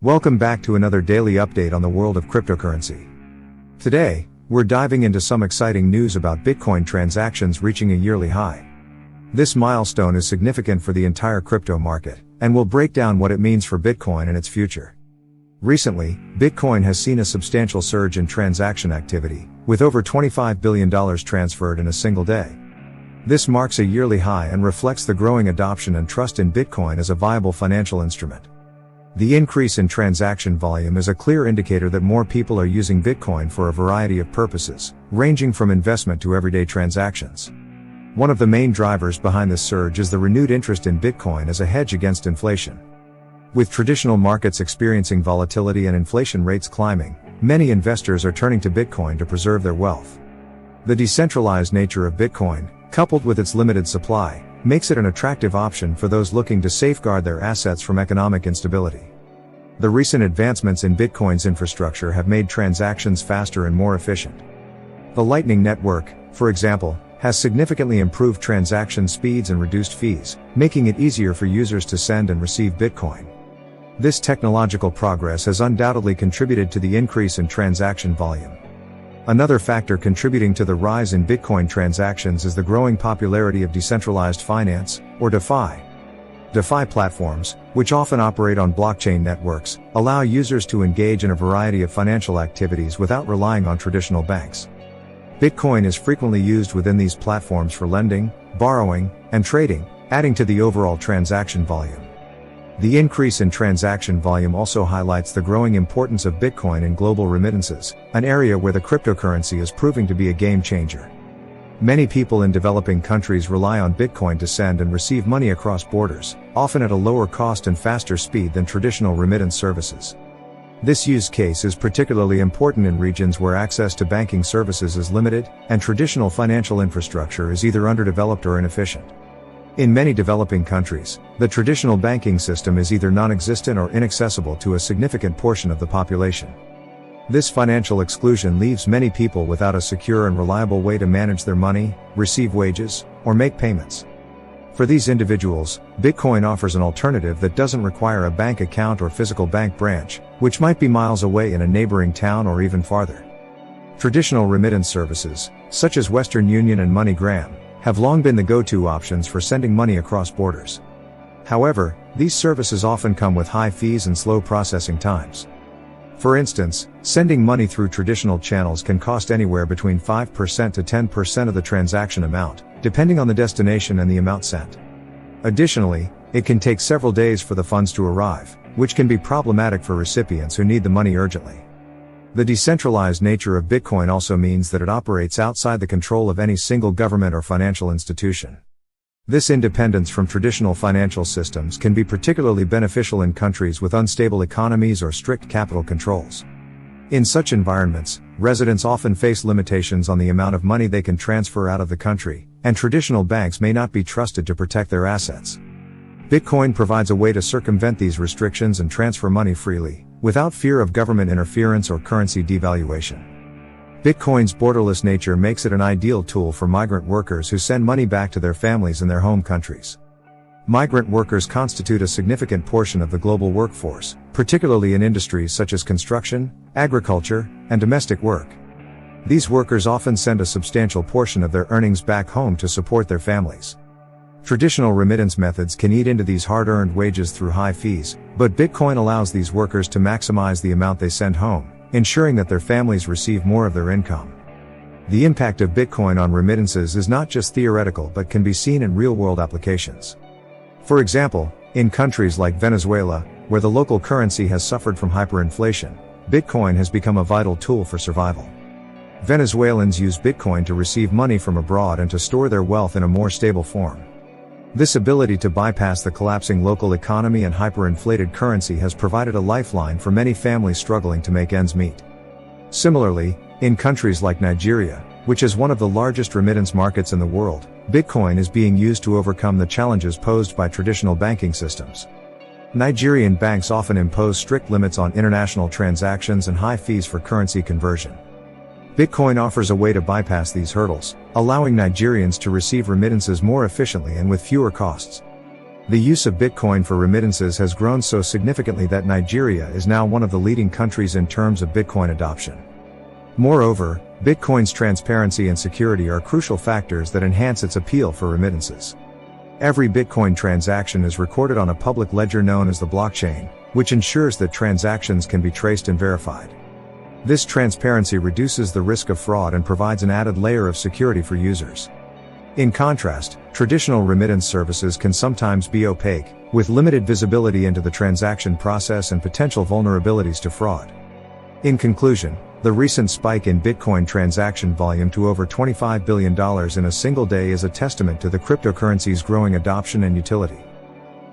Welcome back to another daily update on the world of cryptocurrency. Today, we're diving into some exciting news about Bitcoin transactions reaching a yearly high. This milestone is significant for the entire crypto market, and we'll break down what it means for Bitcoin and its future. Recently, Bitcoin has seen a substantial surge in transaction activity, with over $25 billion transferred in a single day. This marks a yearly high and reflects the growing adoption and trust in Bitcoin as a viable financial instrument. The increase in transaction volume is a clear indicator that more people are using Bitcoin for a variety of purposes, ranging from investment to everyday transactions. One of the main drivers behind this surge is the renewed interest in Bitcoin as a hedge against inflation. With traditional markets experiencing volatility and inflation rates climbing, many investors are turning to Bitcoin to preserve their wealth. The decentralized nature of Bitcoin, coupled with its limited supply, makes it an attractive option for those looking to safeguard their assets from economic instability. The recent advancements in Bitcoin's infrastructure have made transactions faster and more efficient. The Lightning Network, for example, has significantly improved transaction speeds and reduced fees, making it easier for users to send and receive Bitcoin. This technological progress has undoubtedly contributed to the increase in transaction volume. Another factor contributing to the rise in Bitcoin transactions is the growing popularity of decentralized finance, or DeFi. DeFi platforms, which often operate on blockchain networks, allow users to engage in a variety of financial activities without relying on traditional banks. Bitcoin is frequently used within these platforms for lending, borrowing, and trading, adding to the overall transaction volume. The increase in transaction volume also highlights the growing importance of Bitcoin in global remittances, an area where the cryptocurrency is proving to be a game changer. Many people in developing countries rely on Bitcoin to send and receive money across borders, often at a lower cost and faster speed than traditional remittance services. This use case is particularly important in regions where access to banking services is limited, and traditional financial infrastructure is either underdeveloped or inefficient. In many developing countries, the traditional banking system is either non-existent or inaccessible to a significant portion of the population. This financial exclusion leaves many people without a secure and reliable way to manage their money, receive wages, or make payments. For these individuals, Bitcoin offers an alternative that doesn't require a bank account or physical bank branch, which might be miles away in a neighboring town or even farther. Traditional remittance services, such as Western Union and MoneyGram, have long been the go-to options for sending money across borders. However, these services often come with high fees and slow processing times. For instance, sending money through traditional channels can cost anywhere between 5% to 10% of the transaction amount, depending on the destination and the amount sent. Additionally, it can take several days for the funds to arrive, which can be problematic for recipients who need the money urgently. The decentralized nature of Bitcoin also means that it operates outside the control of any single government or financial institution. This independence from traditional financial systems can be particularly beneficial in countries with unstable economies or strict capital controls. In such environments, residents often face limitations on the amount of money they can transfer out of the country, and traditional banks may not be trusted to protect their assets. Bitcoin provides a way to circumvent these restrictions and transfer money freely, without fear of government interference or currency devaluation. Bitcoin's borderless nature makes it an ideal tool for migrant workers who send money back to their families in their home countries. Migrant workers constitute a significant portion of the global workforce, particularly in industries such as construction, agriculture, and domestic work. These workers often send a substantial portion of their earnings back home to support their families. Traditional remittance methods can eat into these hard-earned wages through high fees, but Bitcoin allows these workers to maximize the amount they send home, ensuring that their families receive more of their income. The impact of Bitcoin on remittances is not just theoretical but can be seen in real-world applications. For example, in countries like Venezuela, where the local currency has suffered from hyperinflation, Bitcoin has become a vital tool for survival. Venezuelans use Bitcoin to receive money from abroad and to store their wealth in a more stable form. This ability to bypass the collapsing local economy and hyperinflated currency has provided a lifeline for many families struggling to make ends meet. Similarly, in countries like Nigeria, which is one of the largest remittance markets in the world, Bitcoin is being used to overcome the challenges posed by traditional banking systems. Nigerian banks often impose strict limits on international transactions and high fees for currency conversion. Bitcoin offers a way to bypass these hurdles, allowing Nigerians to receive remittances more efficiently and with fewer costs. The use of Bitcoin for remittances has grown so significantly that Nigeria is now one of the leading countries in terms of Bitcoin adoption. Moreover, Bitcoin's transparency and security are crucial factors that enhance its appeal for remittances. Every Bitcoin transaction is recorded on a public ledger known as the blockchain, which ensures that transactions can be traced and verified. This transparency reduces the risk of fraud and provides an added layer of security for users. In contrast, traditional remittance services can sometimes be opaque, with limited visibility into the transaction process and potential vulnerabilities to fraud. In conclusion, the recent spike in Bitcoin transaction volume to over $25 billion in a single day is a testament to the cryptocurrency's growing adoption and utility.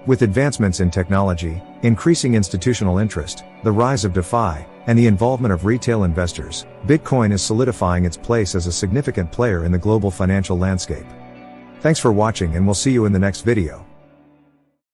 With advancements in technology, increasing institutional interest, the rise of DeFi, and the involvement of retail investors, Bitcoin is solidifying its place as a significant player in the global financial landscape. Thanks for watching, and we'll see you in the next video.